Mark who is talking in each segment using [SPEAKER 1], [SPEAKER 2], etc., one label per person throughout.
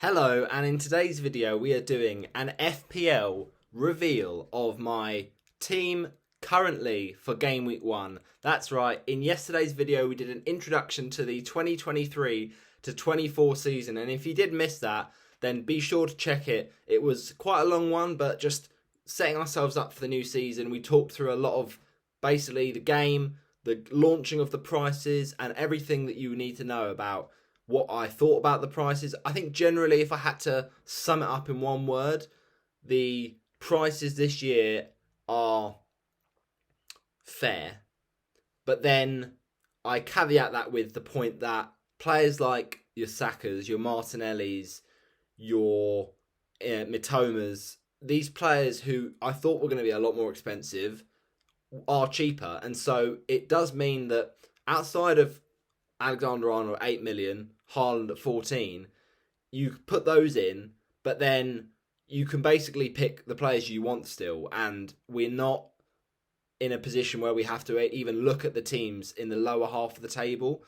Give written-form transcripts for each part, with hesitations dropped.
[SPEAKER 1] Hello, and in today's video we are doing an FPL reveal of my team currently for Game Week 1. That's right, in yesterday's video we did an introduction to the 2023 to 24 season, and if you did miss that, then be sure to check it. It was quite a long one, but just setting ourselves up for the new season. We talked through a lot of basically the game, the launching of the prices, and everything that you need to know about what I thought about the prices. I think generally, if I had to sum it up in one word, the prices this year are fair. But then I caveat that with the point that players like your Sakas, your Martinellis, your Mitomas, these players who I thought were going to be a lot more expensive are cheaper. And so it does mean that outside of Alexander-Arnold at 8 million, Haaland at 14, you put those in, but then you can basically pick the players you want still, and we're not in a position where we have to even look at the teams in the lower half of the table.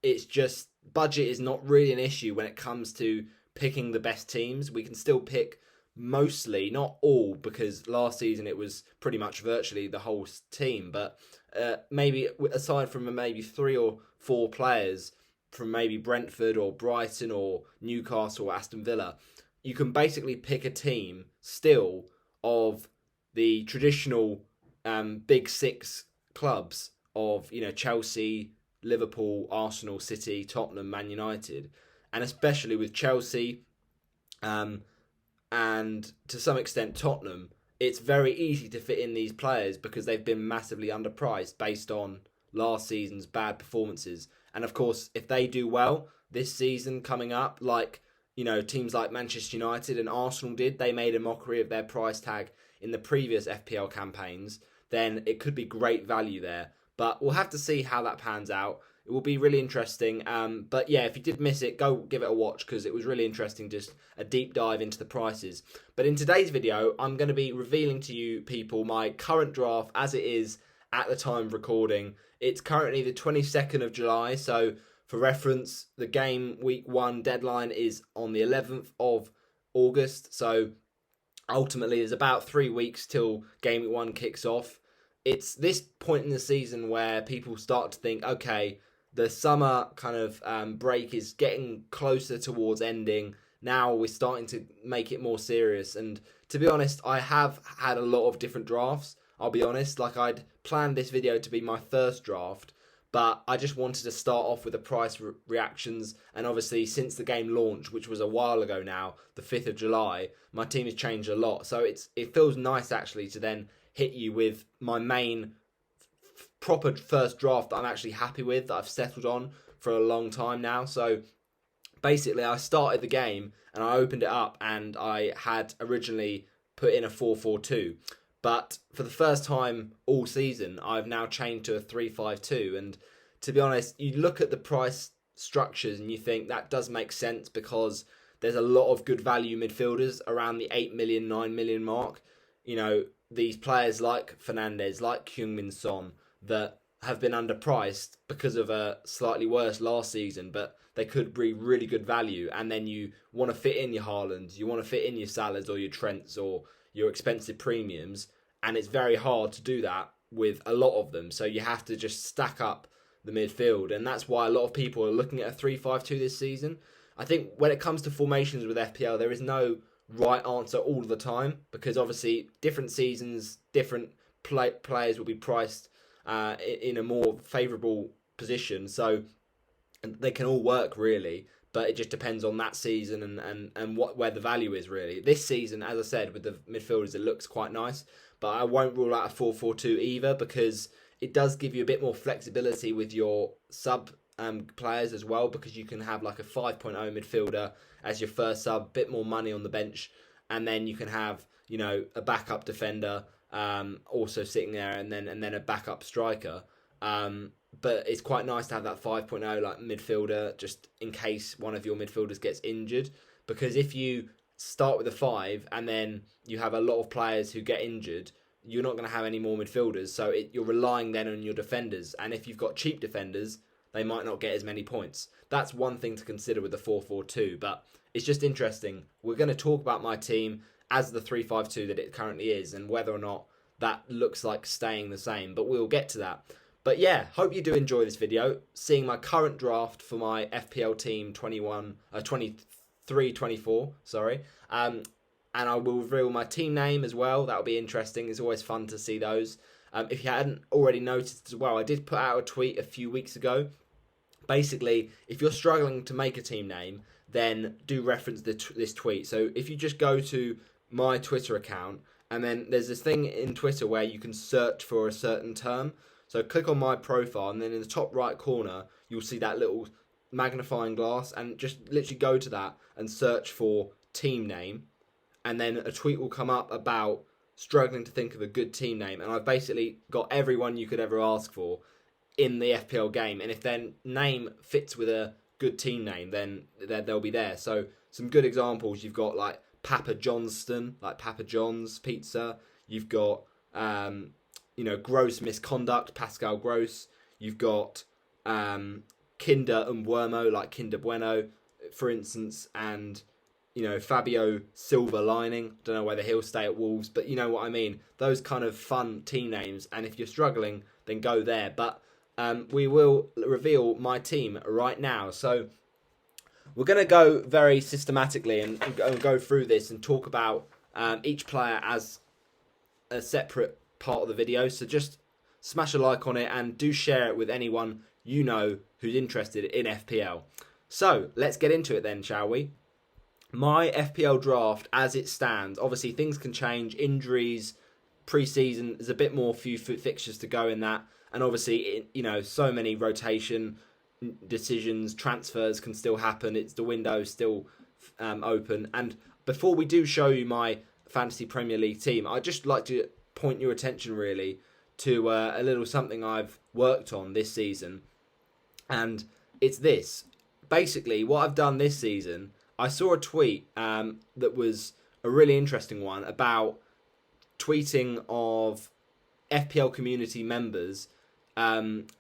[SPEAKER 1] It's just budget is not really an issue when it comes to picking the best teams. We can still pick mostly, not all, because last season it was pretty much virtually the whole team, but maybe aside from maybe 3 or 4 players from maybe Brentford or Brighton or Newcastle or Aston Villa, you can basically pick a team still of the traditional big 6 clubs of, Chelsea, Liverpool, Arsenal, City, Tottenham, Man United, and especially with Chelsea and to some extent Tottenham, it's very easy to fit in these players because they've been massively underpriced based on last season's bad performances. And of course, if they do well this season coming up, like, teams like Manchester United and Arsenal did, they made a mockery of their price tag in the previous FPL campaigns, then it could be great value there. But we'll have to see how that pans out. It will be really interesting. But yeah, if you did miss it, go give it a watch because it was really interesting, just a deep dive into the prices. But in today's video, I'm going to be revealing to you people my current draft as it is at the time of recording. It's currently the 22nd of July, so for reference, the Game Week 1 deadline is on the 11th of August, so ultimately there's about 3 weeks till Game Week 1 kicks off. It's this point in the season where people start to think, okay, the summer kind of break is getting closer towards ending. Now we're starting to make it more serious, and to be honest, I have had a lot of different drafts. I'll be honest, I'd planned this video to be my first draft, but I just wanted to start off with the price reactions, and obviously since the game launch, which was a while ago now, the 5th of July, my team has changed a lot, so it feels nice actually to then hit you with my main proper first draft that I'm actually happy with, that I've settled on for a long time now. So basically I started the game and I opened it up and I had originally put in a 4-4-2. But for the first time all season, I've now changed to a 3-5-2. And to be honest, you look at the price structures and you think that does make sense because there's a lot of good value midfielders around the 8 million, 9 million mark. These players like Fernandes, like Heung-min Son, that have been underpriced because of a slightly worse last season, but they could be really good value. And then you want to fit in your Haalands, you want to fit in your Salahs or your Trents or your expensive premiums, and it's very hard to do that with a lot of them. So you have to just stack up the midfield, and that's why a lot of people are looking at a 3-5-2 this season. I think when it comes to formations with FPL, there is no right answer all the time because obviously different seasons, different players will be priced in a more favourable position. So they can all work really, but it just depends on that season and where the value is really. This season, as I said, with the midfielders, it looks quite nice, but I won't rule out a 4-4-2 either because it does give you a bit more flexibility with your sub players as well, because you can have like a 5.0 midfielder as your first sub, bit more money on the bench, and then you can have a backup defender also sitting there, and then a backup striker. But it's quite nice to have that 5.0 like midfielder just in case one of your midfielders gets injured, because if you start with a 5 and then you have a lot of players who get injured, you're not going to have any more midfielders, so you're relying then on your defenders, and if you've got cheap defenders they might not get as many points. That's one thing to consider with the 4-4-2, but it's just interesting. We're going to talk about my team as the 3-5-2 that it currently is, and whether or not that looks like staying the same, but we'll get to that. But yeah, hope you do enjoy this video, seeing my current draft for my FPL team 23-24, sorry. And I will reveal my team name as well. That'll be interesting. It's always fun to see those. If you hadn't already noticed as well, I did put out a tweet a few weeks ago. Basically, if you're struggling to make a team name, then do reference this tweet. So if you just go to my Twitter account, and then there's this thing in Twitter where you can search for a certain term. So click on my profile, and then in the top right corner, you'll see that little magnifying glass, and just literally go to that and search for team name. And then a tweet will come up about struggling to think of a good team name. And I've basically got everyone you could ever ask for in the FPL game. And if their name fits with a good team name, then they'll be there. So some good examples, you've got like Papa Johnston, like Papa John's Pizza. You've got, Gross Misconduct, Pascal Gross. You've got Kinder and Wormo, like Kinder Bueno, for instance. And, Fabio Silver Lining. Don't know whether he'll stay at Wolves, but you know what I mean. Those kind of fun team names. And if you're struggling, then go there. But we will reveal my team right now. So we're going to go very systematically and go through this and talk about each player as a separate part of the video. So just smash a like on it and do share it with anyone you know who's interested in FPL. So let's get into it then, shall we? My FPL draft as it stands, obviously things can change, injuries, pre-season, there's a bit more few fixtures to go in that. And obviously, so many rotation decisions, transfers can still happen. It's the window still open. And before we do show you my Fantasy Premier League team, I'd just like to point your attention really to a little something I've worked on this season. And it's this. Basically, what I've done this season, I saw a tweet that was a really interesting one about tweeting of FPL community members and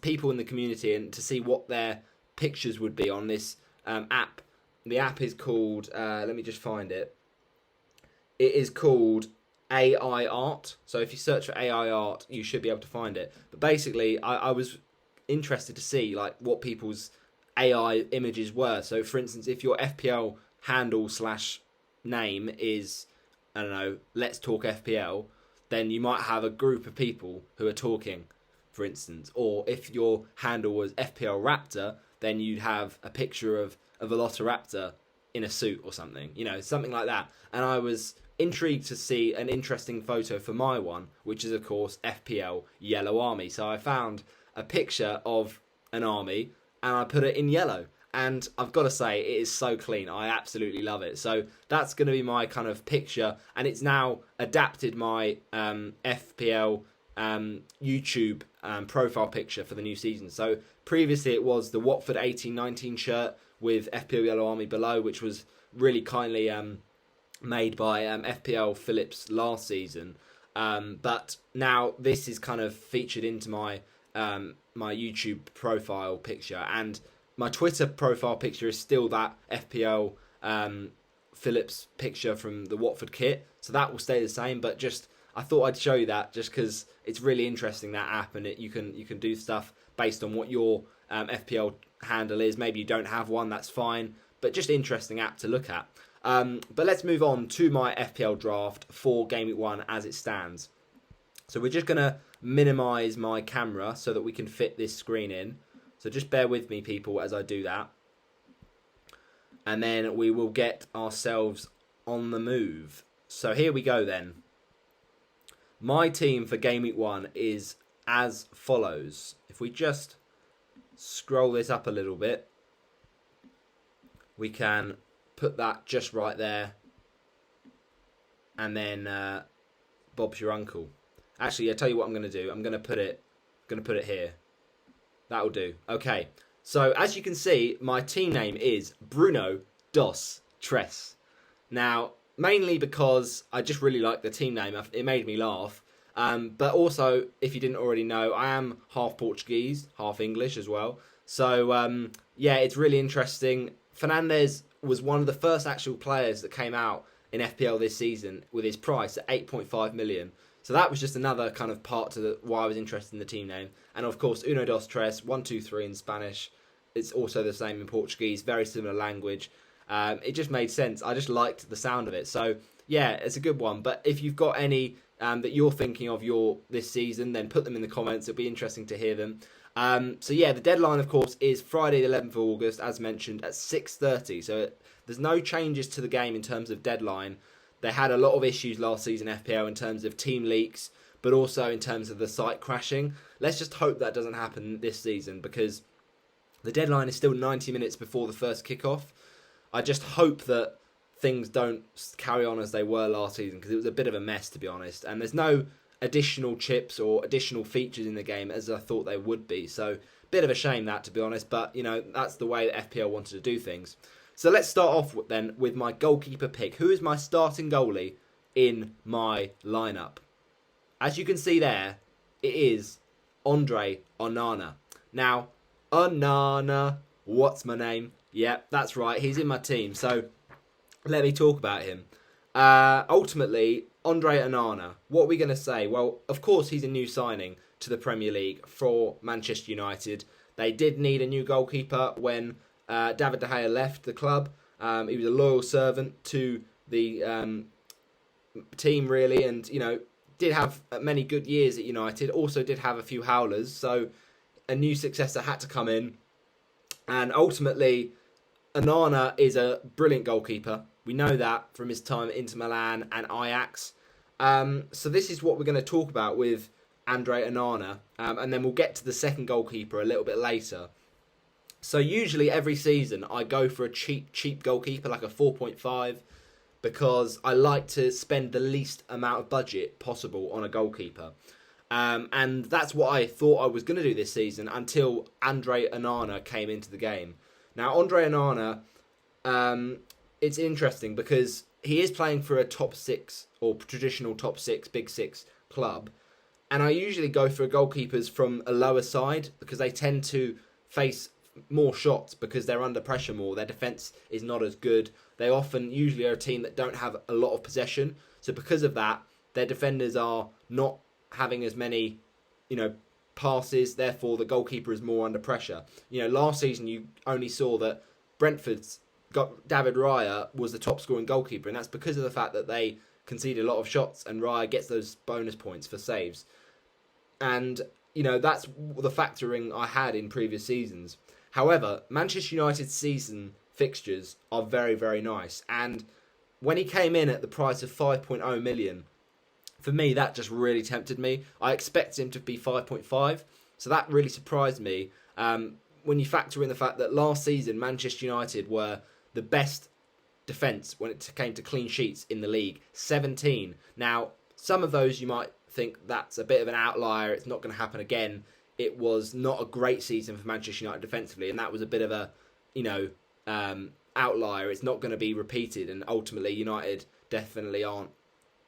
[SPEAKER 1] people in the community, and to see what their pictures would be on this app. The app is called, let me just find it. It is called AI Art. So if you search for AI Art, you should be able to find it. But basically, I was interested to see like what people's AI images were. So for instance, if your FPL handle / name is, I don't know, Let's Talk FPL, then you might have a group of people who are talking, for instance. Or if your handle was FPL Raptor, then you'd have a picture of a Velociraptor in a suit or something, something like that. And I was intrigued to see an interesting photo for my one, which is of course FPL Yellow Army. So I found a picture of an army and I put it in yellow. And I've got to say, it is so clean. I absolutely love it. So that's going to be my kind of picture. And it's now adapted my FPL YouTube profile picture for the new season. So previously it was the Watford 18-19 shirt with FPL Yellow Army below, which was really kindly made by FPL Phillips last season. But now this is kind of featured into my my YouTube profile picture, and my Twitter profile picture is still that FPL Phillips picture from the Watford kit, so that will stay the same. But just I thought I'd show you that just because it's really interesting, that app, and you can do stuff based on what your FPL handle is. Maybe you don't have one, that's fine, but just interesting app to look at. But let's move on to my FPL draft for Game Week 1 as it stands. So we're just going to minimise my camera so that we can fit this screen in. So just bear with me, people, as I do that. And then we will get ourselves on the move. So here we go then. My team for Game Week 1 is as follows. If we just scroll this up a little bit, we can put that just right there. And then Bob's your uncle. Actually, I'll tell you what I'm going to do. I'm going to put it here. That'll do. Okay. So as you can see, my team name is Bruno dos Tres. Now, mainly because I just really like the team name. It made me laugh. But also, if you didn't already know, I am half Portuguese, half English as well. So, yeah, it's really interesting. Fernandes was one of the first actual players that came out in FPL this season with his price at 8.5 million. So that was just another kind of part to why I was interested in the team name. And of course, Uno dos tres, 1, 2, 3 in Spanish. It's also the same in Portuguese, very similar language. It just made sense. I just liked the sound of it. So yeah, it's a good one. But if you've got any that you're thinking of this season, then put them in the comments. It'll be interesting to hear them. So yeah, the deadline, of course, is Friday the 11th of August, as mentioned, at 6:30. So there's no changes to the game in terms of deadline. They had a lot of issues last season, FPL, in terms of team leaks, but also in terms of the site crashing. Let's just hope that doesn't happen this season, because the deadline is still 90 minutes before the first kickoff. I just hope that things don't carry on as they were last season, because it was a bit of a mess, to be honest. And there's no additional chips or additional features in the game as I thought they would be. So, bit of a shame that, to be honest. But, that's the way that FPL wanted to do things. So let's start off then with my goalkeeper pick. Who is my starting goalie in my lineup? As you can see there, it is Andre Onana. Now, Onana, what's my name? Yep, that's right, he's in my team. So let me talk about him. Ultimately, Andre Onana, what are we going to say? Well, of course, he's a new signing to the Premier League for Manchester United. They did need a new goalkeeper when David De Gea left the club. He was a loyal servant to the team, really, and did have many good years at United. Also did have a few howlers, so a new successor had to come in. And ultimately, Onana is a brilliant goalkeeper. We know that from his time at Inter Milan and Ajax. So this is what we're going to talk about with Andre Onana, and then we'll get to the second goalkeeper a little bit later. So usually every season I go for a cheap goalkeeper, like a 4.5, because I like to spend the least amount of budget possible on a goalkeeper. And that's what I thought I was going to do this season until Andre Onana came into the game. Now, Andre Onana, it's interesting because he is playing for a top six or traditional top six, big six club. And I usually go for goalkeepers from a lower side because they tend to face more shots because they're under pressure more. Their defence is not as good. They often usually are a team that don't have a lot of possession. So because of that, their defenders are not having as many, passes. Therefore, the goalkeeper is more under pressure. Last season you only saw that Brentford's got David Raya was the top scoring goalkeeper, and that's because of the fact that they conceded a lot of shots and Raya gets those bonus points for saves. And, that's the factoring I had in previous seasons. However, Manchester United's season fixtures are very, very nice. And when he came in at the price of 5.0 million, for me, that just really tempted me. I expected him to be 5.5, so that really surprised me. When you factor in the fact that last season, Manchester United were the best defence when it came to clean sheets in the league, 17. Now, some of those you might think that's a bit of an outlier, it's not going to happen again. It was not a great season for Manchester United defensively, and that was a bit of a, outlier. It's not going to be repeated, and ultimately United definitely aren't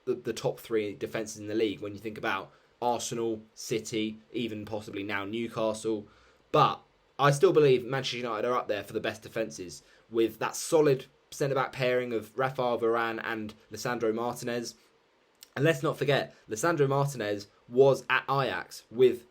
[SPEAKER 1] the top three defences in the league when you think about Arsenal, City, even possibly now Newcastle. But I still believe Manchester United are up there for the best defences with that solid centre-back pairing of Rafael Varane and Lisandro Martinez. And let's not forget, Lisandro Martinez was at Ajax with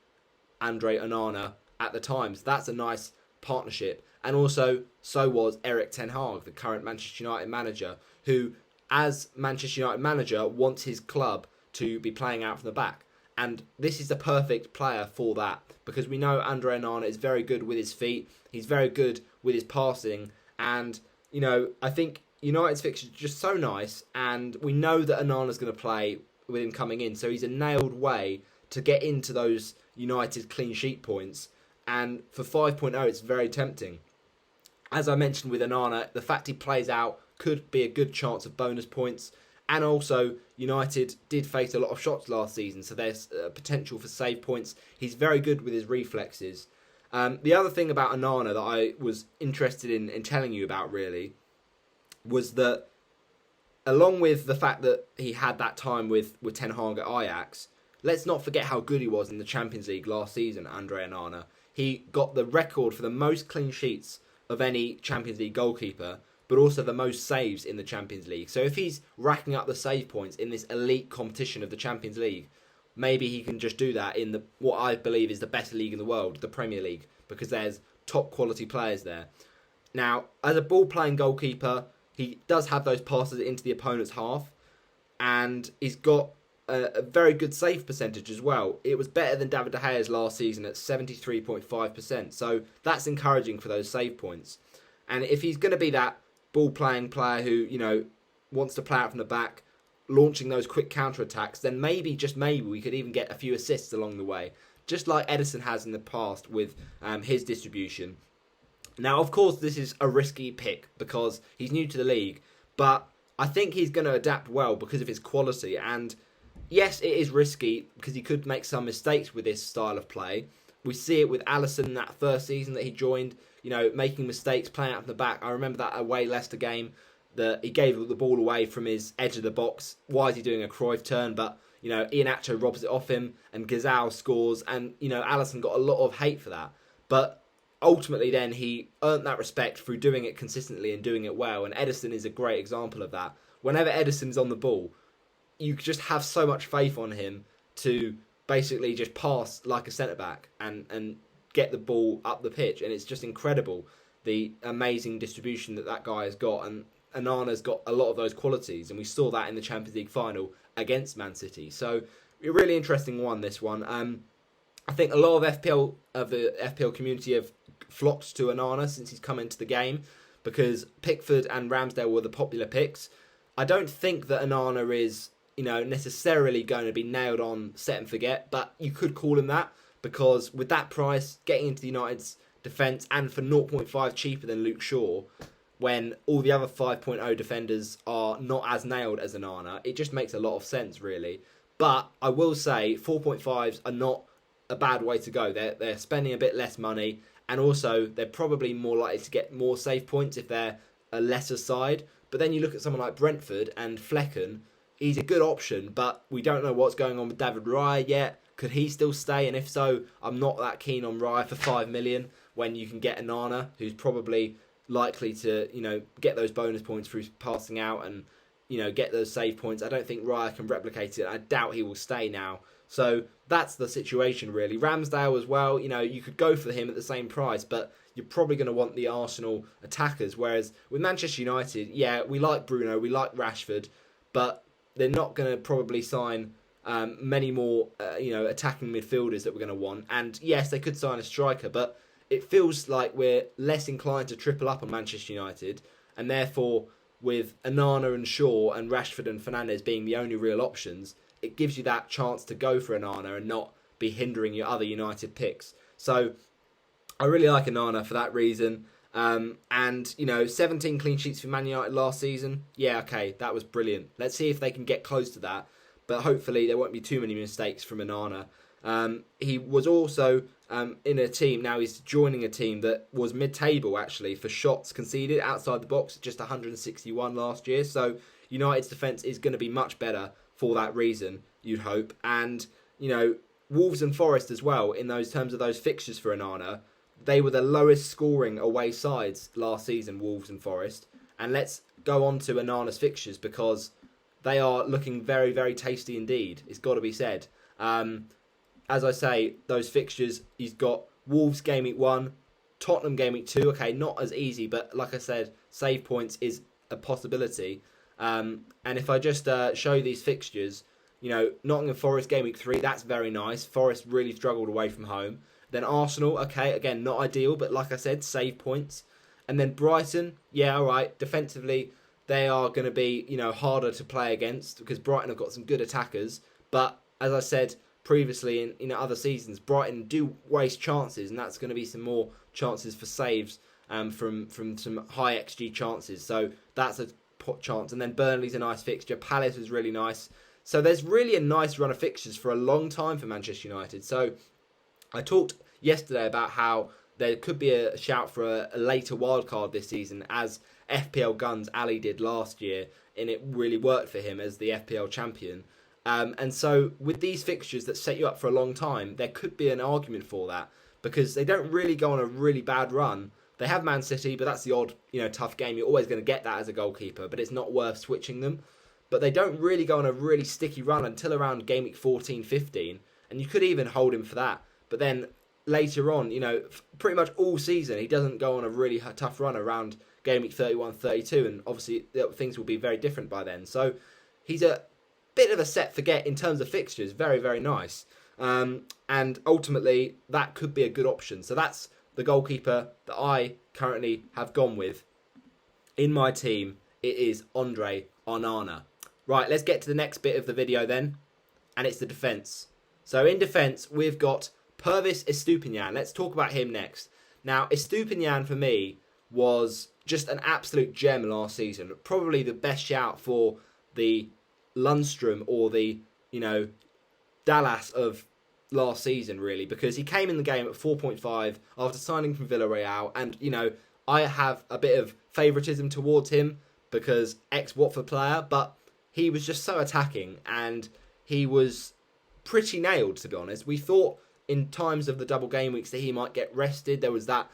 [SPEAKER 1] Andre Onana at the time. So that's a nice partnership. And also, so was Erik ten Hag, the current Manchester United manager, who, as Manchester United manager, wants his club to be playing out from the back. And this is the perfect player for that, because we know Andre Onana is very good with his feet. He's very good with his passing. And, I think United's fixture is just so nice. And we know that Onana's going to play with him coming in. So he's a nailed way to get into those United clean sheet points. And for 5.0, it's very tempting. As I mentioned with Onana, the fact he plays out could be a good chance of bonus points. And also, United did face a lot of shots last season, so there's potential for save points. He's very good with his reflexes. The other thing about Onana that I was interested in telling you about, really, was that along with the fact that he had that time with Ten Hag at Ajax, let's not forget how good he was in the Champions League last season, Andre Onana. He got the record for the most clean sheets of any Champions League goalkeeper, but also the most saves in the Champions League. So if he's racking up the save points in this elite competition of the Champions League, maybe he can just do that in the what I believe is the best league in the world, the Premier League, because there's top quality players there. Now, as a ball-playing goalkeeper, he does have those passes into the opponent's half, and he's got a very good save percentage as well. It was better than David De Gea's last season at 73.5%, so that's encouraging for those save points. And if he's going to be that ball-playing player who, wants to play out from the back, launching those quick counter-attacks, then maybe, just maybe, we could even get a few assists along the way, just like Ederson has in the past with his distribution. Now, of course, this is a risky pick because he's new to the league, but I think he's going to adapt well because of his quality. And yes, it is risky because he could make some mistakes with this style of play. We see it with Alisson in that first season that he joined, making mistakes, playing out from the back. I remember that away Leicester game that he gave the ball away from his edge of the box. Why is he doing a Cruyff turn? But, Iheanacho robs it off him and Gazal scores. And, Alisson got a lot of hate for that. But ultimately then he earned that respect through doing it consistently and doing it well. And Ederson is a great example of that. Whenever Ederson's on the ball, you just have so much faith on him to basically just pass like a centre-back and get the ball up the pitch. And it's just incredible, the amazing distribution that guy has got. And Onana's got a lot of those qualities. And we saw that in the Champions League final against Man City. So a really interesting one, this one. I think a lot of the FPL community have flocked to Onana since he's come into the game because Pickford and Ramsdale were the popular picks. I don't think that Onana is necessarily going to be nailed on set and forget, but you could call him that because with that price, getting into the United's defence and for 0.5 cheaper than Luke Shaw, when all the other 5.0 defenders are not as nailed as Onana, it just makes a lot of sense, really. But I will say 4.5s are not a bad way to go. They're spending a bit less money, and also they're probably more likely to get more save points if they're a lesser side. But then you look at someone like Brentford and Flecken. He's a good option, but we don't know what's going on with David Raya yet. Could he still stay? And if so, I'm not that keen on Raya for 5 million when you can get Onana, who's probably likely to, get those bonus points through passing out and, get those save points. I don't think Raya can replicate it. I doubt he will stay now. So that's the situation, really. Ramsdale as well, you could go for him at the same price, but you're probably going to want the Arsenal attackers. Whereas with Manchester United, yeah, we like Bruno, we like Rashford, but they're not going to probably sign many more, attacking midfielders that we're going to want. And yes, they could sign a striker, but it feels like we're less inclined to triple up on Manchester United. And therefore, with Onana and Shaw and Rashford and Fernandes being the only real options, it gives you that chance to go for Onana and not be hindering your other United picks. So I really like Onana for that reason. And 17 clean sheets for Man United last season. Yeah, okay, that was brilliant. Let's see if they can get close to that. But hopefully there won't be too many mistakes from Onana. He was also in a team, now he's joining a team that was mid-table actually for shots conceded outside the box, just 161 last year. So United's defence is going to be much better for that reason, you'd hope. And, Wolves and Forest as well, in those terms of those fixtures for Onana, they were the lowest scoring away sides last season, Wolves and Forest. And let's go on to Onana's fixtures because they are looking very, very tasty indeed. It's got to be said. As I say, those fixtures, he's got Wolves game week 1, Tottenham game week 2. Okay, not as easy, but like I said, save points is a possibility. And if I just show you these fixtures, Nottingham Forest game week 3, that's very nice. Forest really struggled away from home. Then Arsenal, okay, again, not ideal, but like I said, save points. And then Brighton, yeah, all right, defensively, they are going to be, harder to play against because Brighton have got some good attackers. But as I said previously in other seasons, Brighton do waste chances, and that's going to be some more chances for saves from some high XG chances. So that's a chance. And then Burnley's a nice fixture. Palace was really nice. So there's really a nice run of fixtures for a long time for Manchester United. So I talked yesterday about how there could be a shout for a later wildcard this season, as FPL Guns Ali did last year, and it really worked for him as the FPL champion. And so with these fixtures that set you up for a long time, there could be an argument for that because they don't really go on a really bad run. They have Man City, but that's the odd, tough game. You're always going to get that as a goalkeeper, but it's not worth switching them. But they don't really go on a really sticky run until around game week 14, 15, and you could even hold him for that. But then later on, pretty much all season, he doesn't go on a really tough run around game week 31, 32, and obviously things will be very different by then. So he's a bit of a set forget in terms of fixtures. Very, very nice. And ultimately, that could be a good option. So that's the goalkeeper that I currently have gone with. In my team, it is Andre Onana. Right, let's get to the next bit of the video then. And it's the defence. So in defence, we've got Pervis Estupiñán. Let's talk about him next. Now, Estupiñán for me was just an absolute gem last season. Probably the best shout for the Lundstrom or the, Dallas of last season, really, because he came in the game at 4.5 after signing from Villarreal. And, I have a bit of favouritism towards him because ex-Watford player, but he was just so attacking and he was pretty nailed, to be honest. We thought in times of the double game weeks that he might get rested. There was that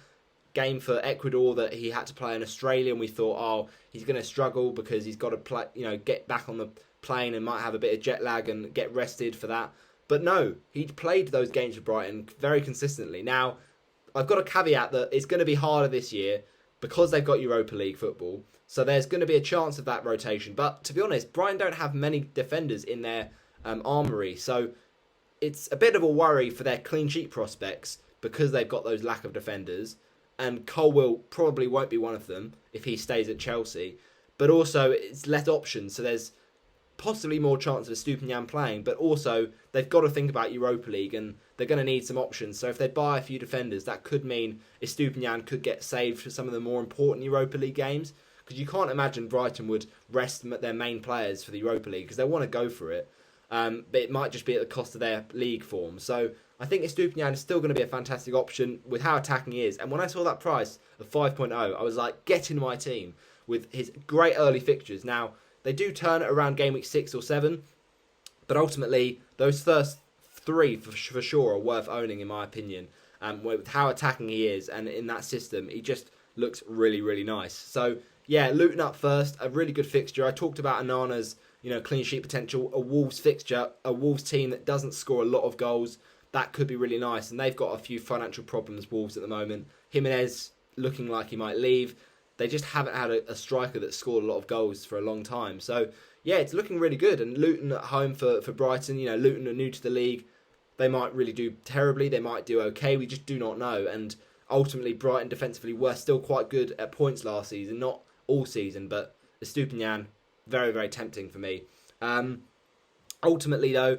[SPEAKER 1] game for Ecuador that he had to play in Australia, and we thought, he's going to struggle because he's got to play, get back on the plane and might have a bit of jet lag and get rested for that. But no, he played those games for Brighton very consistently. Now, I've got a caveat that it's going to be harder this year because they've got Europa League football. So there's going to be a chance of that rotation. But to be honest, Brighton don't have many defenders in their armoury. So it's a bit of a worry for their clean sheet prospects because they've got those lack of defenders. And Colwill probably won't be one of them if he stays at Chelsea. But also, it's less options. So there's possibly more chance of Estupiñán playing. But also, they've got to think about Europa League and they're going to need some options. So if they buy a few defenders, that could mean Estupiñán could get saved for some of the more important Europa League games. Because you can't imagine Brighton would rest their main players for the Europa League because they want to go for it. But it might just be at the cost of their league form. So I think Estupiñán is still going to be a fantastic option with how attacking he is. And when I saw that price of 5.0, I was like, get in my team with his great early fixtures. Now, they do turn it around game week 6 or 7. But ultimately, those first 3 for sure are worth owning in my opinion. With how attacking he is and in that system, he just looks really, really nice. So yeah, Luton up first, a really good fixture. I talked about Onana's, clean sheet potential, a Wolves fixture, a Wolves team that doesn't score a lot of goals. That could be really nice, and they've got a few financial problems, Wolves, at the moment. Jimenez looking like he might leave. They just haven't had a striker that scored a lot of goals for a long time. So yeah, it's looking really good. And Luton at home for Brighton, Luton are new to the league. They might really do terribly. They might do okay. We just do not know. And ultimately, Brighton defensively were still quite good at points last season. Not all season, but Estupiñán, very, very tempting for me. Ultimately, though,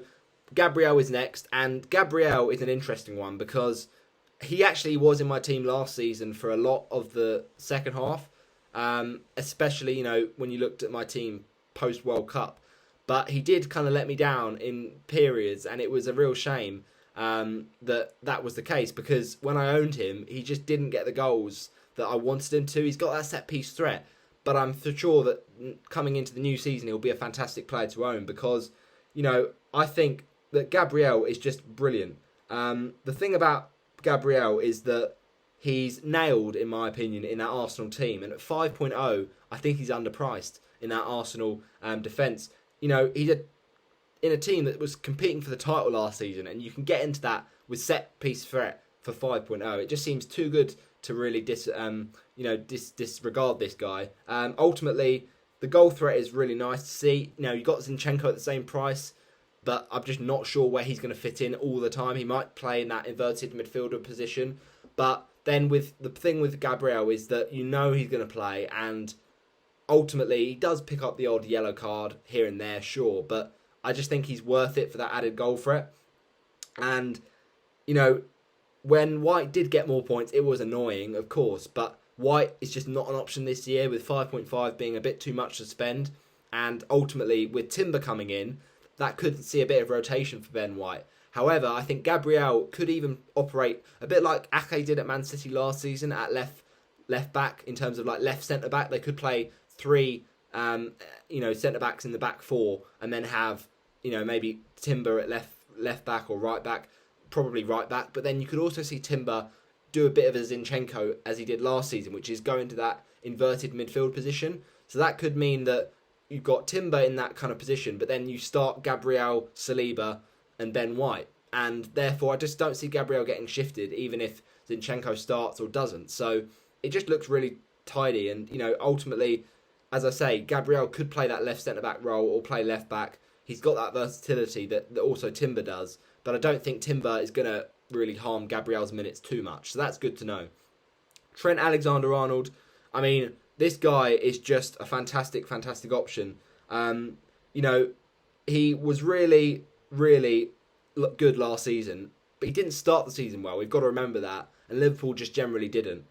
[SPEAKER 1] Gabriel is next. And Gabriel is an interesting one because he actually was in my team last season for a lot of the second half. Especially, when you looked at my team post-World Cup. But he did kind of let me down in periods, and it was a real shame that was the case because when I owned him, he just didn't get the goals that I wanted him to. He's got that set-piece threat, but I'm for sure that coming into the new season, he'll be a fantastic player to own because, I think that Gabriel is just brilliant. The thing about Gabriel is that he's nailed, in my opinion, in that Arsenal team, and at 5.0, I think he's underpriced in that Arsenal defence. He's in a team that was competing for the title last season, and you can get into that with set-piece threat for 5.0. It just seems too good to really disregard this guy. Ultimately, the goal threat is really nice to see. You got Zinchenko at the same price, but I'm just not sure where he's going to fit in all the time. He might play in that inverted midfielder position, but then with the thing with Gabriel is that he's going to play, and ultimately he does pick up the odd yellow card here and there, sure, but I just think he's worth it for that added goal threat. And, when White did get more points, it was annoying, of course, but White is just not an option this year, with 5.5 being a bit too much to spend. And ultimately, with Timber coming in, that could see a bit of rotation for Ben White. However, I think Gabriel could even operate a bit like Ake did at Man City last season at left back, in terms of like left centre back. They could play 3 centre backs in the back 4 and then have maybe Timber at left back or right back, probably right back. But then you could also see Timber do a bit of a Zinchenko as he did last season, which is go into that inverted midfield position. So that could mean that you've got Timber in that kind of position, but then you start Gabriel, Saliba, and Ben White. And therefore, I just don't see Gabriel getting shifted, even if Zinchenko starts or doesn't. So it just looks really tidy. And, ultimately, as I say, Gabriel could play that left centre-back role or play left back. He's got that versatility that also Timber does. But I don't think Timber is going to really harm Gabriel's minutes too much. So that's good to know. Trent Alexander-Arnold, I mean, this guy is just a fantastic, fantastic option. He was really, really good last season, but he didn't start the season well. We've got to remember that. And Liverpool just generally didn't.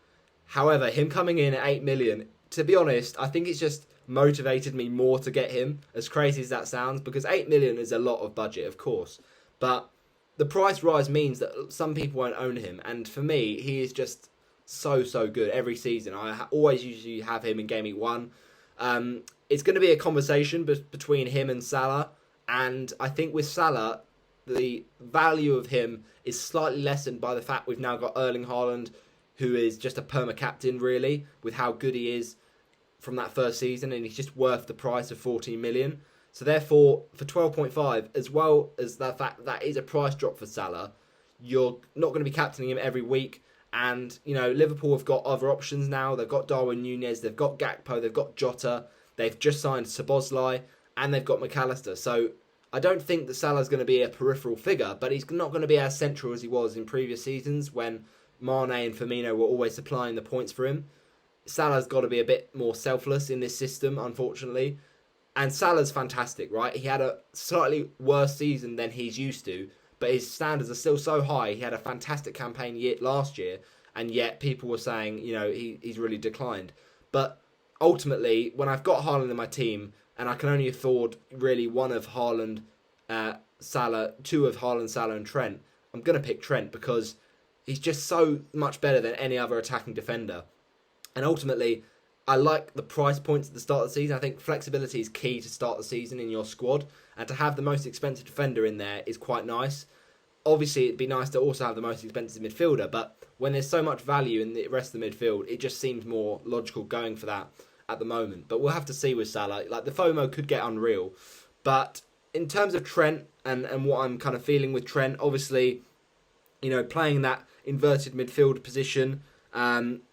[SPEAKER 1] However, him coming in at 8 million, to be honest, I think it's just motivated me more to get him, as crazy as that sounds, because 8 million is a lot of budget, of course. But the price rise means that some people won't own him. And for me, he is just so good every season. I always usually have him in Gameweek 1. It's going to be a conversation between him and Salah. And I think with Salah, the value of him is slightly lessened by the fact we've now got Erling Haaland, who is just a perma-captain, really, with how good he is from that first season, and he's just worth the price of 14 million. So therefore, for 12.5, as well as the fact that is a price drop for Salah, you're not going to be captaining him every week. And, Liverpool have got other options now. They've got Darwin Núñez, they've got Gakpo, they've got Jota, they've just signed Szoboszlai, and they've got McAllister. So I don't think that Salah's going to be a peripheral figure, but he's not going to be as central as he was in previous seasons when Mane and Firmino were always supplying the points for him. Salah's got to be a bit more selfless in this system, unfortunately. And Salah's fantastic, right? He had a slightly worse season than he's used to, but his standards are still so high. He had a fantastic campaign last year, and yet people were saying, he's really declined. But ultimately, when I've got Haaland in my team, and I can only afford really one of Haaland, Salah, two of Haaland, Salah, and Trent, I'm going to pick Trent because he's just so much better than any other attacking defender. And ultimately, I like the price points at the start of the season. I think flexibility is key to start the season in your squad. And to have the most expensive defender in there is quite nice. Obviously, it'd be nice to also have the most expensive midfielder. But when there's so much value in the rest of the midfield, it just seems more logical going for that at the moment. But we'll have to see with Salah. Like, the FOMO could get unreal. But in terms of Trent and what I'm kind of feeling with Trent, obviously, playing that inverted midfield position,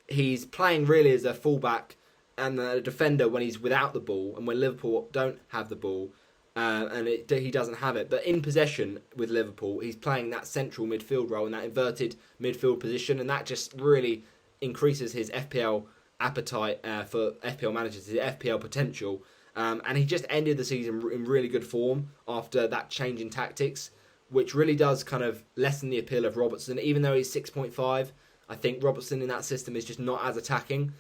[SPEAKER 1] he's playing really as a fullback and a defender when he's without the ball and when Liverpool don't have the ball, he doesn't have it. But in possession with Liverpool, he's playing that central midfield role in that inverted midfield position, and that just really increases his FPL appetite for FPL managers, his FPL potential. And he just ended the season in really good form after that change in tactics, which really does kind of lessen the appeal of Robertson. Even though he's 6.5, I think Robertson in that system is just not as attacking.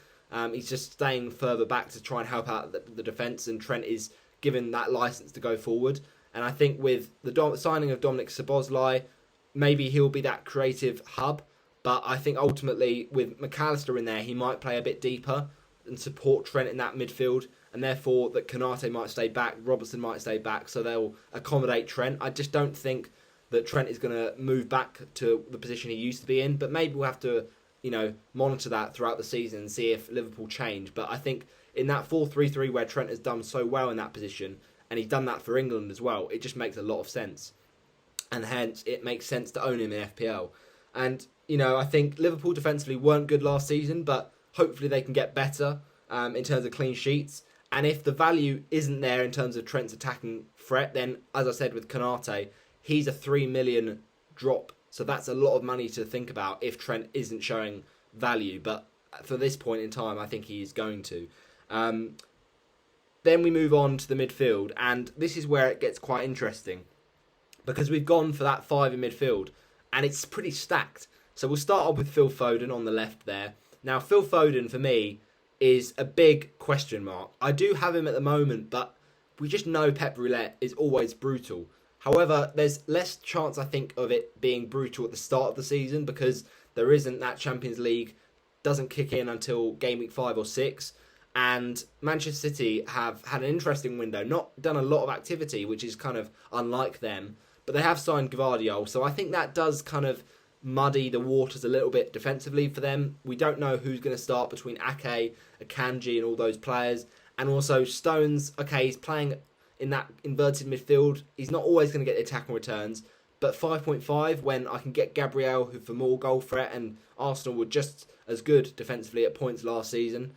[SPEAKER 1] He's just staying further back to try and help out the defence, and Trent is given that licence to go forward. And I think with the signing of Dominic Szoboszlai, maybe he'll be that creative hub. But I think ultimately with McAllister in there, he might play a bit deeper and support Trent in that midfield. And therefore that Konate might stay back, Robertson might stay back, so they'll accommodate Trent. I just don't think that Trent is going to move back to the position he used to be in. But maybe we'll have to monitor that throughout the season and see if Liverpool change. But I think in that 4-3-3 where Trent has done so well in that position, and he's done that for England as well, it just makes a lot of sense. And hence, it makes sense to own him in FPL. And, I think Liverpool defensively weren't good last season, but hopefully they can get better in terms of clean sheets. And if the value isn't there in terms of Trent's attacking threat, then, as I said with Konate, he's a 3 million drop. So that's a lot of money to think about if Trent isn't showing value. But for this point in time, I think he is going to. Then we move on to the midfield. And this is where it gets quite interesting, because we've gone for that 5 in midfield. And it's pretty stacked. So we'll start off with Phil Foden on the left there. Now, Phil Foden, for me, is a big question mark. I do have him at the moment, but we just know Pep Roulette is always brutal. However, there's less chance, I think, of it being brutal at the start of the season because there isn't that Champions League, doesn't kick in until game week 5 or 6. And Manchester City have had an interesting window, not done a lot of activity, which is kind of unlike them, but they have signed Gvardiol, so I think that does kind of muddy the waters a little bit defensively for them. We don't know who's going to start between Ake, Akanji and all those players. And also Stones, okay, he's playing in that inverted midfield. He's not always going to get the attacking returns, but 5.5 when I can get Gabriel, who for more goal threat, and Arsenal were just as good defensively at points last season.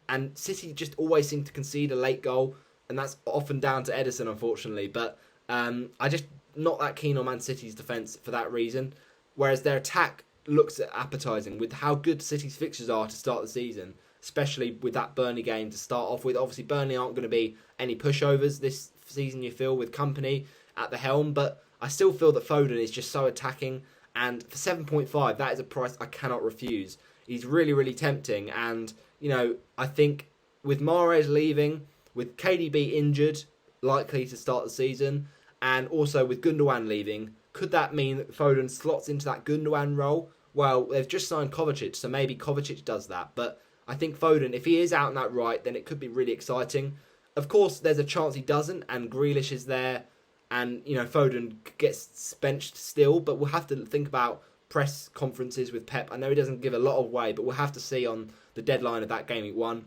[SPEAKER 1] And City just always seem to concede a late goal, and that's often down to Edison, unfortunately. But I just not that keen on Man City's defence for that reason. Whereas their attack looks appetising with how good City's fixtures are to start the season, especially with that Burnley game to start off with. Obviously, Burnley aren't going to be any pushovers this season, you feel, with Company at the helm. But I still feel that Foden is just so attacking. And for 7.5, that is a price I cannot refuse. He's really, really tempting. And, you know, I think with Mahrez leaving, with KDB injured, likely to start the season, and also with Gundogan leaving, could that mean that Foden slots into that Gundogan role? Well, they've just signed Kovacic, so maybe Kovacic does that. But I think Foden, if he is out on that right, then it could be really exciting. Of course, there's a chance he doesn't, and Grealish is there, and, you know, Foden gets benched still, but we'll have to think about press conferences with Pep. I know he doesn't give a lot away, but we'll have to see on the deadline of that Gameweek 1.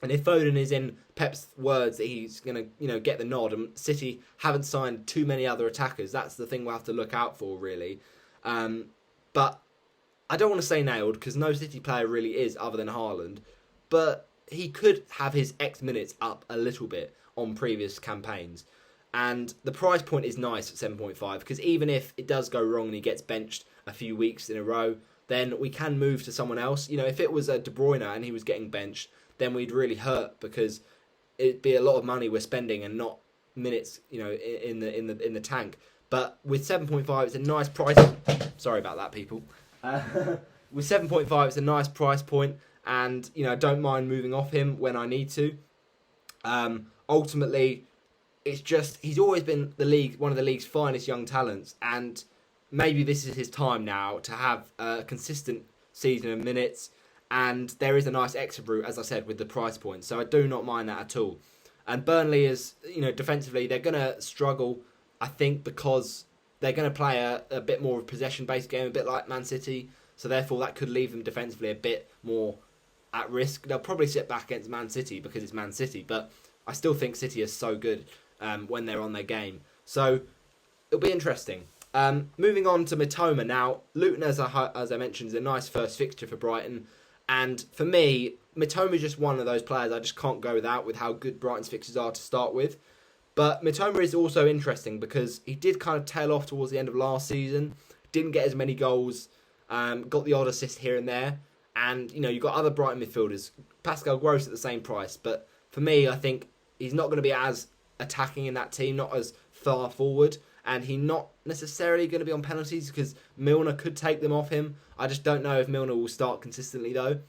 [SPEAKER 1] And if Foden is in Pep's words that he's going to, you know, get the nod, and City haven't signed too many other attackers, that's the thing we'll have to look out for, really. But I don't want to say nailed, because no City player really is other than Haaland, but he could have his X minutes up a little bit on previous campaigns. And the price point is nice at 7.5, because even if it does go wrong and he gets benched a few weeks in a row, then we can move to someone else. You know, if it was a De Bruyne and he was getting benched, then we'd really hurt, because it'd be a lot of money we're spending and not minutes, you know, in the tank. But with 7.5, it's a nice price. Sorry about that, people. With 7.5, it's a nice price point, and, you know, I don't mind moving off him when I need to. Ultimately, it's just he's always been one of the league's finest young talents, and maybe this is his time now to have a consistent season of minutes. And there is a nice exit route, as I said, with the price point, so I do not mind that at all. And Burnley is, you know, defensively they're going to struggle, I think, because they're going to play a bit more of a possession-based game, a bit like Man City. So therefore, that could leave them defensively a bit more at risk. They'll probably sit back against Man City because it's Man City, but I still think City is so good when they're on their game. So it'll be interesting. Moving on to Mitoma now. Luton, as I mentioned, is a nice first fixture for Brighton. And for me, Mitoma is just one of those players I just can't go without with how good Brighton's fixtures are to start with. But Mitoma is also interesting because he did kind of tail off towards the end of last season. Didn't get as many goals. Got the odd assist here and there. And, you know, you've got other Brighton midfielders. Pascal Gross at the same price. But for me, I think he's not going to be as attacking in that team, not as far forward. And he's not necessarily going to be on penalties because Milner could take them off him. I just don't know if Milner will start consistently, though.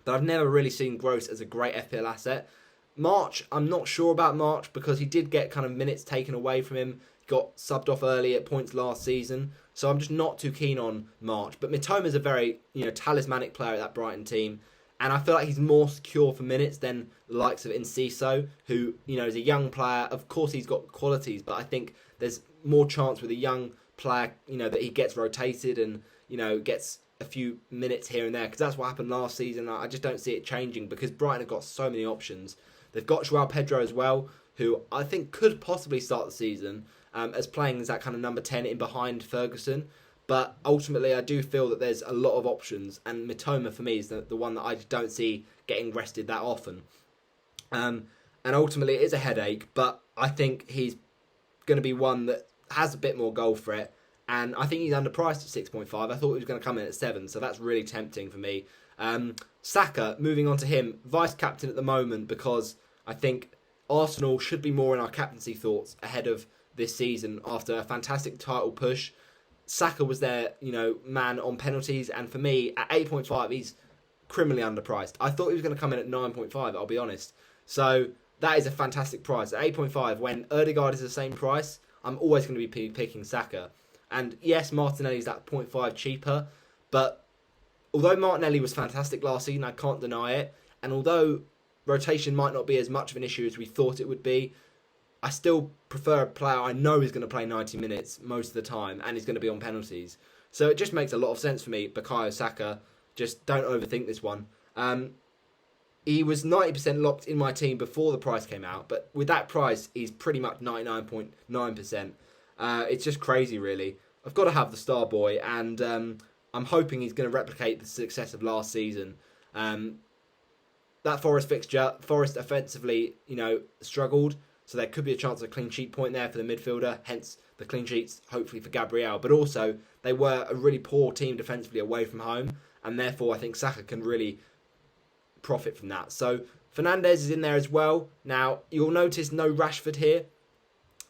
[SPEAKER 1] But I've never really seen Gross as a great FPL asset. March, I'm not sure about March because he did get kind of minutes taken away from him. He got subbed off early at points last season. So I'm just not too keen on March. But Mitoma's a very, you know, talismanic player at that Brighton team. And I feel like he's more secure for minutes than the likes of Enciso, who, you know, is a young player. Of course, he's got qualities, but I think there's more chance with a young player, you know, that he gets rotated and, you know, gets a few minutes here and there. Because that's what happened last season. I just don't see it changing because Brighton have got so many options. They've got Joao Pedro as well, who I think could possibly start the season as playing as that kind of number 10 in behind Ferguson. But ultimately, I do feel that there's a lot of options, and Mitoma for me is the one that I just don't see getting rested that often. And ultimately, it is a headache, but I think he's going to be one that has a bit more goal threat, and I think he's underpriced at 6.5. I thought he was going to come in at 7, so that's really tempting for me. Saka, moving on to him, vice captain at the moment because I think Arsenal should be more in our captaincy thoughts ahead of this season after a fantastic title push. Saka was their, you know, man on penalties, and for me, at 8.5, he's criminally underpriced. I thought he was going to come in at 9.5, I'll be honest. So that is a fantastic price. At 8.5, when Ødegaard is the same price, I'm always going to be picking Saka. And yes, Martinelli's that 0.5 cheaper, but although Martinelli was fantastic last season, I can't deny it, and although rotation might not be as much of an issue as we thought it would be, I still prefer a player I know is going to play 90 minutes most of the time and is going to be on penalties. So it just makes a lot of sense for me. Bukayo Saka, just don't overthink this one. He was 90% locked in my team before the price came out, but with that price, he's pretty much 99.9%. It's just crazy, really. I've got to have the star boy, and I'm hoping he's going to replicate the success of last season. That Forest fixture, Forest offensively, struggled. So there could be a chance of a clean sheet point there for the midfielder, hence the clean sheets, hopefully for Gabriel. But also, they were a really poor team defensively away from home, and therefore I think Saka can really profit from that. So Fernandes is in there as well. Now, you'll notice no Rashford here.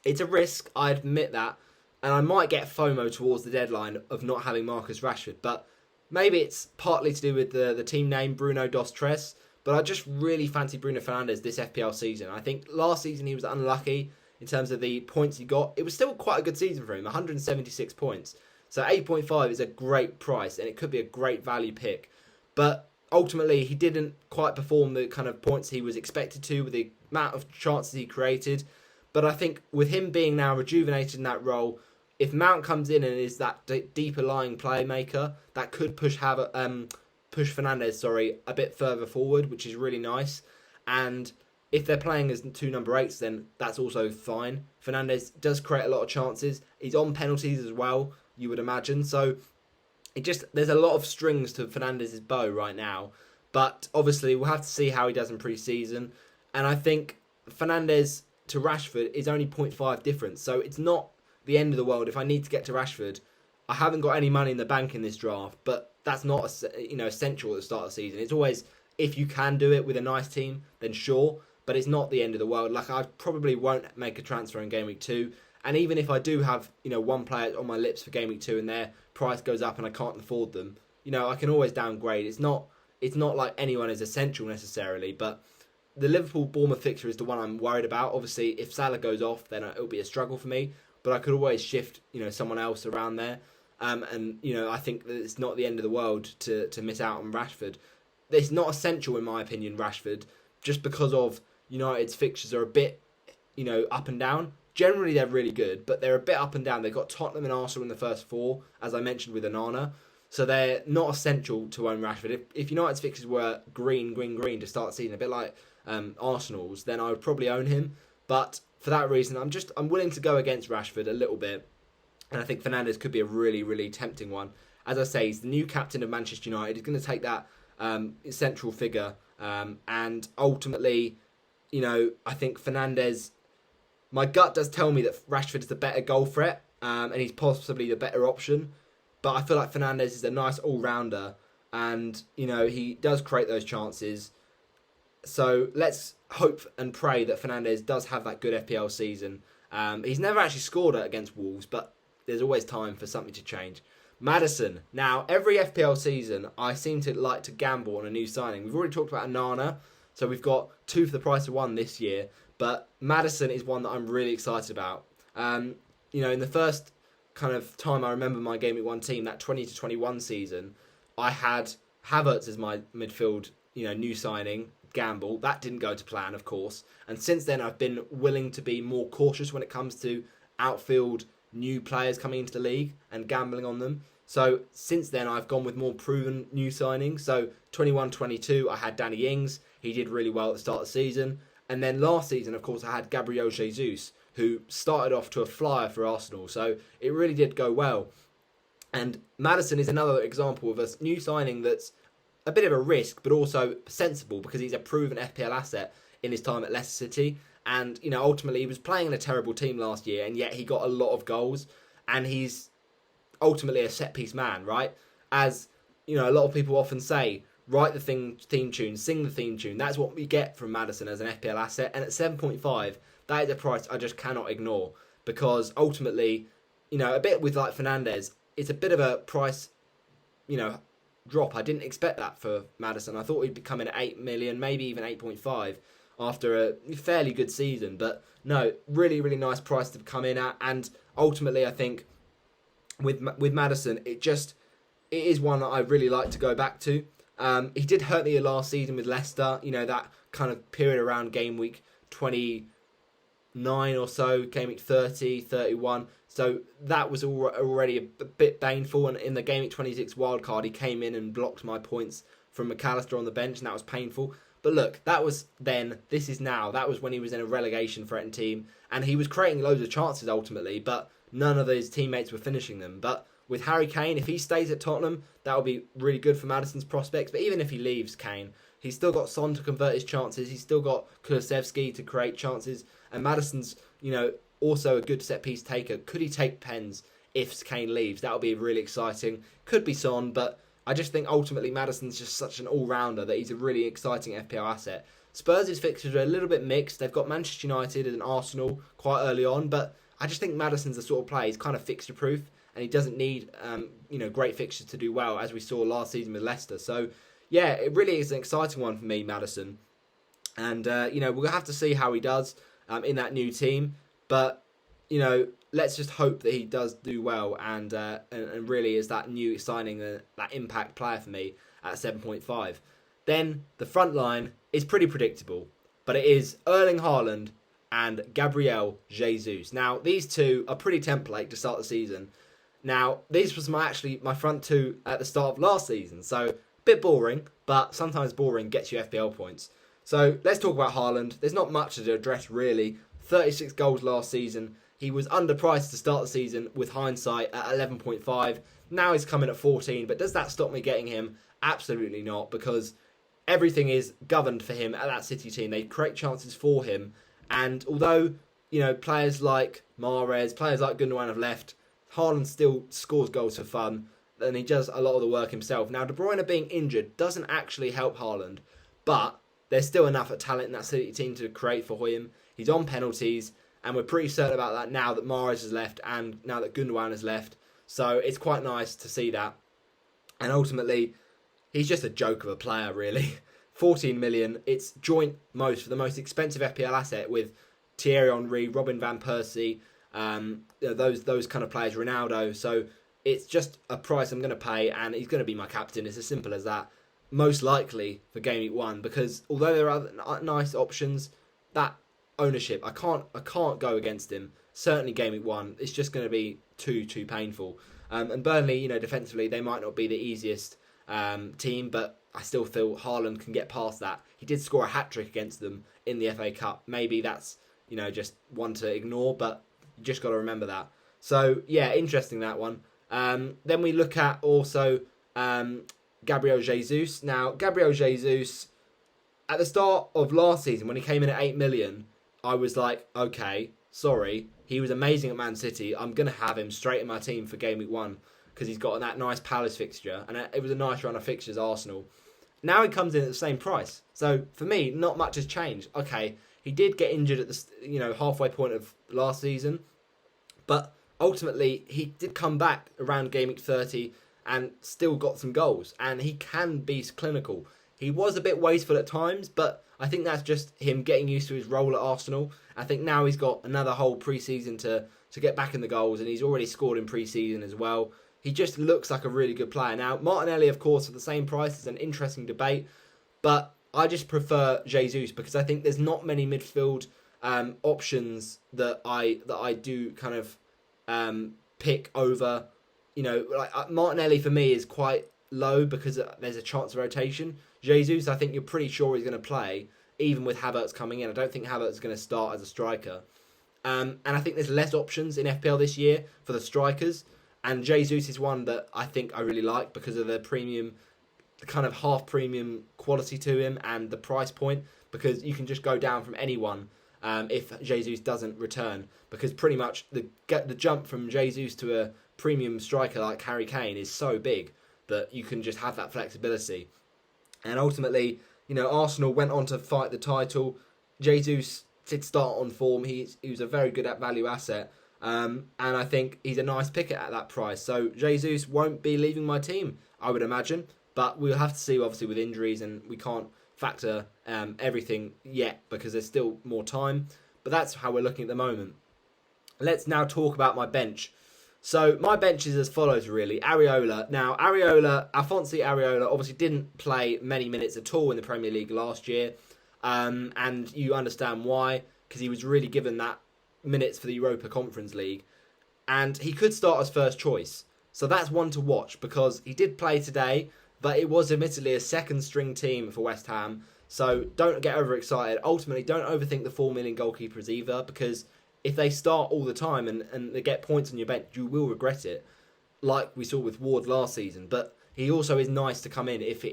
[SPEAKER 1] It's a risk, I admit that, and I might get FOMO towards the deadline of not having Marcus Rashford, but maybe it's partly to do with the team name, Bruno Dos Tres. But I just really fancy Bruno Fernandes this FPL season. I think last season he was unlucky in terms of the points he got. It was still quite a good season for him, 176 points. So 8.5 is a great price, and it could be a great value pick. But ultimately, he didn't quite perform the kind of points he was expected to with the amount of chances he created. But I think with him being now rejuvenated in that role, if Mount comes in and is that deeper lying playmaker, that could push Fernandes, a bit further forward, which is really nice. And if they're playing as two number 8s, then that's also fine. Fernandes does create a lot of chances. He's on penalties as well, you would imagine. So there's a lot of strings to Fernandes' bow right now. But obviously, we'll have to see how he does in pre-season. And I think Fernandes to Rashford is only 0.5 difference. So it's not the end of the world. If I need to get to Rashford, I haven't got any money in the bank in this draft, but that's not essential at the start of the season. It's always, if you can do it with a nice team, then sure, but it's not the end of the world. Like, I probably won't make a transfer in Game Week 2, and even if I do have one player on my lips for Game Week 2 and their price goes up and I can't afford them, I can always downgrade. It's not like anyone is essential necessarily, but the Liverpool-Bournemouth fixture is the one I'm worried about. Obviously, if Salah goes off, then it'll be a struggle for me, but I could always shift someone else around there. I think that it's not the end of the world to miss out on Rashford. It's not essential, in my opinion, Rashford, just because of United's fixtures are a bit, up and down. Generally, they're really good, but they're a bit up and down. They've got Tottenham and Arsenal in the first 4, as I mentioned with Onana. So they're not essential to own Rashford. If United's fixtures were green to start the season, a bit like Arsenal's, then I would probably own him. But for that reason, I'm willing to go against Rashford a little bit. And I think Fernandes could be a really, really tempting one. As I say, he's the new captain of Manchester United. He's going to take that central figure. And ultimately, I think Fernandes, my gut does tell me that Rashford is the better goal threat. And he's possibly the better option. But I feel like Fernandes is a nice all-rounder. And, he does create those chances. So let's hope and pray that Fernandes does have that good FPL season. He's never actually scored against Wolves, but there's always time for something to change. Maddison. Now, every FPL season, I seem to like to gamble on a new signing. We've already talked about Onana, so we've got 2 for the price of 1 this year. But Maddison is one that I'm really excited about. In the first kind of time I remember my Game Week 1 team, that 20-21 season, I had Havertz as my midfield, new signing, gamble. That didn't go to plan, of course. And since then, I've been willing to be more cautious when it comes to outfield new players coming into the league and gambling on them. So since then, I've gone with more proven new signings. So 21-22, I had Danny Ings. He did really well at the start of the season. And then last season, of course, I had Gabriel Jesus, who started off to a flyer for Arsenal. So it really did go well. And Maddison is another example of a new signing that's a bit of a risk, but also sensible because he's a proven FPL asset in his time at Leicester City. And, ultimately he was playing in a terrible team last year, and yet he got a lot of goals. And he's ultimately a set-piece man, right? As, a lot of people often say, write the theme tune, sing the theme tune. That's what we get from Maddison as an FPL asset. And at 7.5, that is a price I just cannot ignore. Because ultimately, a bit with like Fernandes, it's a bit of a price, drop. I didn't expect that for Maddison. I thought he'd be coming at 8 million, maybe even 8.5 after a fairly good season. But no, really, really nice price to come in at. And ultimately, I think with Maddison, it is one that I really like to go back to. He did hurt me last season with Leicester. That kind of period around game week 29 or so, game week 30, 31. So that was already a bit painful. And in the game week 26 wildcard, he came in and blocked my points from McAllister on the bench, and that was painful. But look, that was then, this is now. That was when he was in a relegation threatened team, and he was creating loads of chances ultimately, but none of his teammates were finishing them. But with Harry Kane, if he stays at Tottenham, that will be really good for Maddison's prospects. But even if he leaves Kane, he's still got Son to convert his chances. He's still got Kulusevski to create chances. And Maddison's, also a good set-piece taker. Could he take pens if Kane leaves? That would be really exciting. Could be Son, but I just think ultimately Maddison's just such an all-rounder that he's a really exciting FPL asset. Spurs' fixtures are a little bit mixed. They've got Manchester United and Arsenal quite early on, but I just think Maddison's the sort of player, he's kind of fixture-proof, and he doesn't need great fixtures to do well, as we saw last season with Leicester. So, yeah, it really is an exciting one for me, Maddison. And, we'll have to see how he does in that new team. But, let's just hope that he does do well and really is that new signing, that impact player for me at 7.5. Then the front line is pretty predictable, but it is Erling Haaland and Gabriel Jesus. Now, these two are pretty template to start the season. Now, these was my front two at the start of last season, so a bit boring, but sometimes boring gets you FPL points. So let's talk about Haaland. There's not much to address really. 36 goals last season. He was underpriced to start the season with hindsight at 11.5. Now he's coming at 14, but does that stop me getting him? Absolutely not, because everything is governed for him at that City team. They create chances for him, and although players like Mahrez, players like Gundogan have left, Haaland still scores goals for fun, and he does a lot of the work himself. Now, De Bruyne being injured doesn't actually help Haaland, but there's still enough talent in that City team to create for him. He's on penalties, and we're pretty certain about that now that Mahrez has left and now that Gundogan has left. So it's quite nice to see that. And ultimately, he's just a joke of a player, really. 14 million. It's joint most for the most expensive FPL asset with Thierry Henry, Robin van Persie, those kind of players, Ronaldo. So it's just a price I'm going to pay, and he's going to be my captain. It's as simple as that. Most likely for Game Week 1, because although there are other nice options, that ownership, I can't go against him. Certainly Game Week 1, it's just going to be too painful. And Burnley, defensively, they might not be the easiest team, but I still feel Haaland can get past that. He did score a hat-trick against them in the FA Cup. Maybe that's, just one to ignore, but you just got to remember that. So, yeah, interesting that one. Then we look at also Gabriel Jesus. Now, Gabriel Jesus, at the start of last season, when he came in at 8 million, I was like, okay, sorry. He was amazing at Man City. I'm going to have him straight in my team for Game Week 1 because he's got that nice Palace fixture. And it was a nice run of fixtures, Arsenal. Now he comes in at the same price. So, for me, not much has changed. Okay, he did get injured at the halfway point of last season. But ultimately, he did come back around Game Week 30 and still got some goals. And he can be clinical. He was a bit wasteful at times, but I think that's just him getting used to his role at Arsenal. I think now he's got another whole pre-season to get back in the goals, and he's already scored in pre-season as well. He just looks like a really good player. Now, Martinelli, of course, at the same price is an interesting debate, but I just prefer Jesus because I think there's not many midfield options that I do kind of pick over. Martinelli for me is quite low because there's a chance of rotation. Jesus, I think you're pretty sure he's going to play, even with Havertz coming in. I don't think Havertz is going to start as a striker. And I think there's less options in FPL this year for the strikers. And Jesus is one that I think I really like because of the premium, the kind of half premium quality to him and the price point. Because you can just go down from anyone if Jesus doesn't return. Because pretty much the jump from Jesus to a premium striker like Harry Kane is so big that you can just have that flexibility. And ultimately, Arsenal went on to fight the title. Jesus did start on form. He was a very good at value asset. And I think he's a nice pick at that price. So Jesus won't be leaving my team, I would imagine. But we'll have to see, obviously, with injuries. And we can't factor everything yet because there's still more time. But that's how we're looking at the moment. Let's now talk about my bench. So my bench is as follows, really. Areola. Now, Alphonso Areola obviously didn't play many minutes at all in the Premier League last year. and you understand why, because he was really given that minutes for the Europa Conference League, and he could start as first choice. So that's one to watch, because he did play today, but it was admittedly a second string team for West Ham. So don't get overexcited. Ultimately, don't overthink the 4 million goalkeepers either, because if they start all the time and they get points on your bench, you will regret it, like we saw with Ward last season. But he also is nice to come in if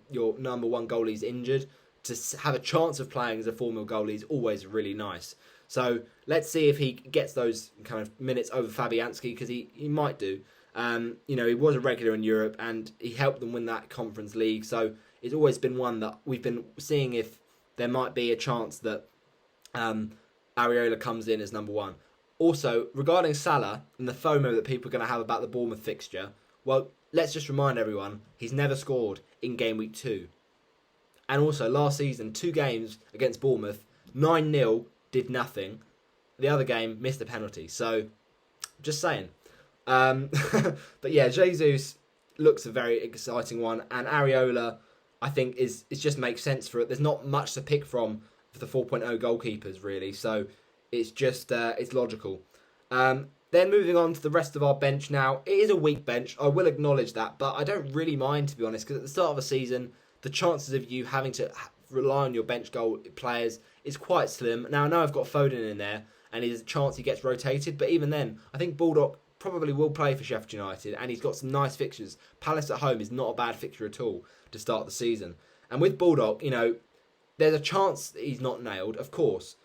[SPEAKER 1] your number one goalie is injured. To have a chance of playing as a 4 mil goalie is always really nice. So let's see if he gets those kind of minutes over Fabianski, because he might do. He was a regular in Europe and he helped them win that Conference League. So it's always been one that we've been seeing if there might be a chance that Areola comes in as number one. Also, regarding Salah and the FOMO that people are going to have about the Bournemouth fixture, well, let's just remind everyone, he's never scored in game week 2. And also, last season, 2 games against Bournemouth, 9-0, did nothing. The other game, missed a penalty. So, just saying. But yeah, Jesus looks a very exciting one. And Areola, I think, it just makes sense for it. There's not much to pick from for the 4.0 goalkeepers, really. So, it's just, it's logical. Then moving on to the rest of our bench now. It is a weak bench, I will acknowledge that. But I don't really mind, to be honest, because at the start of a season, the chances of you having to rely on your bench goal players is quite slim. Now, I know I've got Foden in there, and there's a chance he gets rotated, but even then, I think Baldock probably will play for Sheffield United, and he's got some nice fixtures. Palace at home is not a bad fixture at all to start the season. And with Baldock, there's a chance that he's not nailed, of course,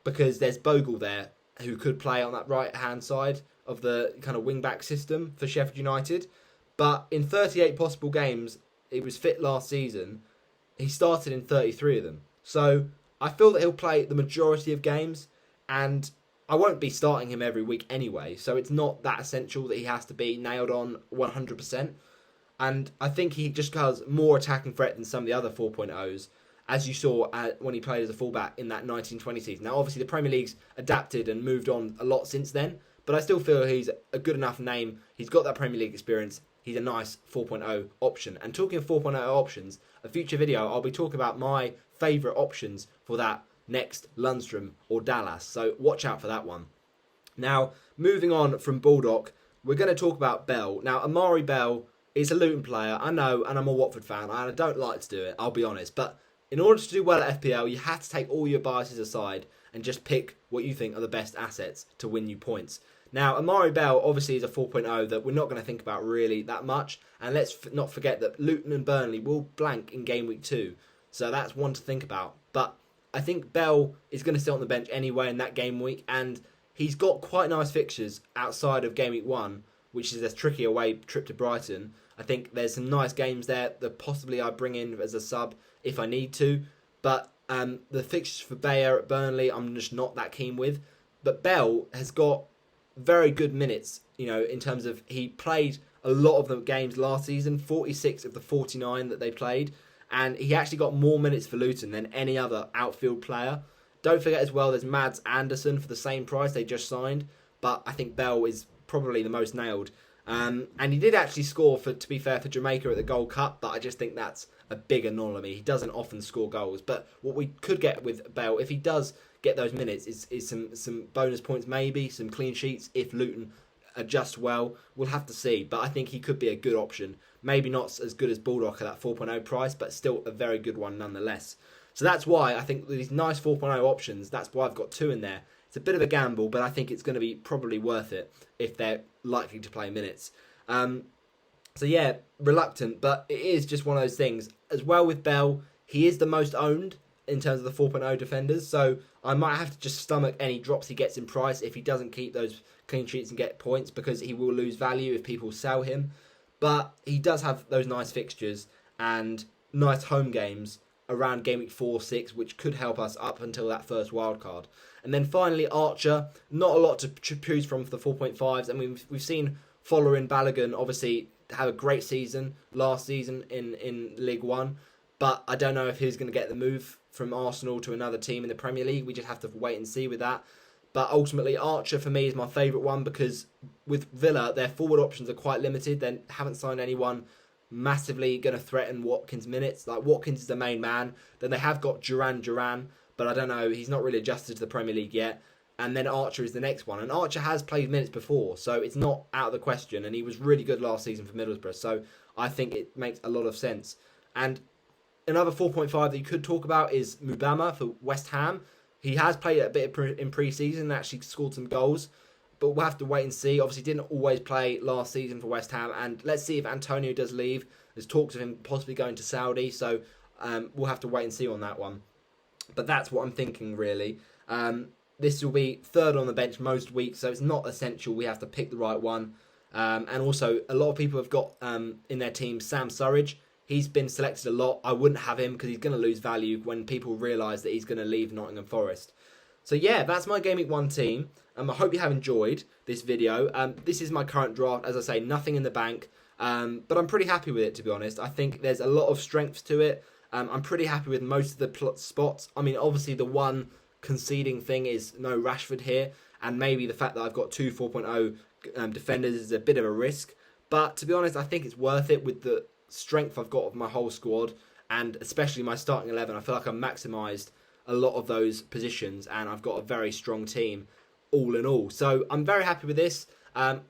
[SPEAKER 1] because there's Bogle there, who could play on that right-hand side of the kind of wing-back system for Sheffield United. But in 38 possible games, he was fit last season, he started in 33 of them. So I feel that he'll play the majority of games, and I won't be starting him every week anyway, so it's not that essential that he has to be nailed on 100%. And I think he just has more attacking threat than some of the other 4.0s, as you saw when he played as a fullback in that 1920 season. Now, obviously, the Premier League's adapted and moved on a lot since then, but I still feel he's a good enough name. He's got that Premier League experience. He's a nice 4.0 option. And talking of 4.0 options, a future video, I'll be talking about my favourite options for that next Lundstrom or Dallas. So watch out for that one. Now, moving on from Baldock, we're going to talk about Bell. Now, Amari Bell is a Luton player, I know, and I'm a Watford fan, and I don't like to do it, I'll be honest. But in order to do well at FPL, you have to take all your biases aside and just pick what you think are the best assets to win you points. Now, Amari Bell obviously is a 4.0 that we're not going to think about really that much. And let's not forget that Luton and Burnley will blank in game week 2. So that's one to think about. But I think Bell is going to sit on the bench anyway in that game week. And he's got quite nice fixtures outside of game week 1, which is a tricky away trip to Brighton. I think there's some nice games there that possibly I bring in as a sub if I need to. But the fixtures for Bayer at Burnley, I'm just not that keen with. But Bell has got very good minutes, in terms of he played a lot of the games last season, 46 of the 49 that they played, and he actually got more minutes for Luton than any other outfield player. Don't forget as well, there's Mads Anderson for the same price they just signed, but I think Bell is probably the most nailed. And he did actually score, to be fair, for Jamaica at the Gold Cup, but I just think that's a big anomaly. He doesn't often score goals, but what we could get with Bell, if he does get those minutes, is some bonus points, maybe some clean sheets if Luton adjust well. We'll have to see, but I think he could be a good option. Maybe not as good as Baldock at that 4.0 price, but still a very good one nonetheless. So that's why I think these nice 4.0 options, that's why I've got 2 in there. It's a bit of a gamble, but I think it's going to be probably worth it if they're likely to play minutes. So yeah, reluctant, but it is just one of those things. As well with Bell, he is the most owned in terms of the 4.0 defenders, so I might have to just stomach any drops he gets in price if he doesn't keep those clean sheets and get points, because he will lose value if people sell him. But he does have those nice fixtures and nice home games around game week 4, 6, which could help us up until that first wild card. And then finally, Archer, not a lot to choose from for the 4.5s. I mean, we've seen Following Balogun obviously have a great season last season in League One, but I don't know if he's going to get the move from Arsenal to another team in the Premier League. We just have to wait and see with that. But ultimately, Archer for me is my favourite one, because with Villa, their forward options are quite limited. They haven't signed anyone massively going to threaten Watkins' minutes. Like, Watkins is the main man. Then they have got Duran, but I don't know. He's not really adjusted to the Premier League yet. And then Archer is the next one. And Archer has played minutes before, so it's not out of the question. And he was really good last season for Middlesbrough, so I think it makes a lot of sense. And another 4.5 that you could talk about is Mubama for West Ham. He has played a bit in pre-season and actually scored some goals, but we'll have to wait and see. Obviously, didn't always play last season for West Ham, and let's see if Antonio does leave. There's talks of him possibly going to Saudi, so we'll have to wait and see on that one. But that's what I'm thinking, really. This will be third on the bench most weeks, so it's not essential. We have to pick the right one. And also, a lot of people have got in their team Sam Surridge. He's been selected a lot. I wouldn't have him because he's going to lose value when people realise that he's going to leave Nottingham Forest. So yeah, that's my Game Week 1 team. I hope you have enjoyed this video. This is my current draft. As I say, nothing in the bank. But I'm pretty happy with it, to be honest. I think there's a lot of strength to it. I'm pretty happy with most of the spots. I mean, obviously the one conceding thing is no Rashford here. And maybe the fact that I've got two 4.0 defenders is a bit of a risk. But to be honest, I think it's worth it with the strength I've got of my whole squad, and especially my starting 11. I feel like I've maximised a lot of those positions, and I've got a very strong team all in all. So I'm very happy with this.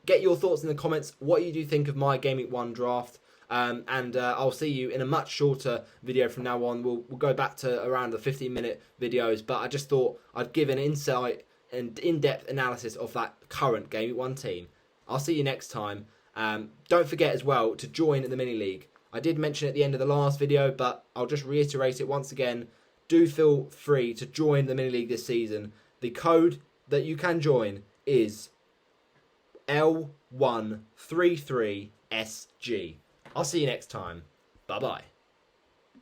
[SPEAKER 1] Get your thoughts in the comments. What you do think of my Game Week 1 draft. And I'll see you in a much shorter video from now on. We'll go back to around the 15-minute videos, but I just thought I'd give an insight and in-depth analysis of that current Game Week 1 team. I'll see you next time. Don't forget as well to join the mini league. I did mention at the end of the last video, but I'll just reiterate it once again. Do feel free to join the mini league this season. The code that you can join is L133SG. I'll see you next time. Bye-bye.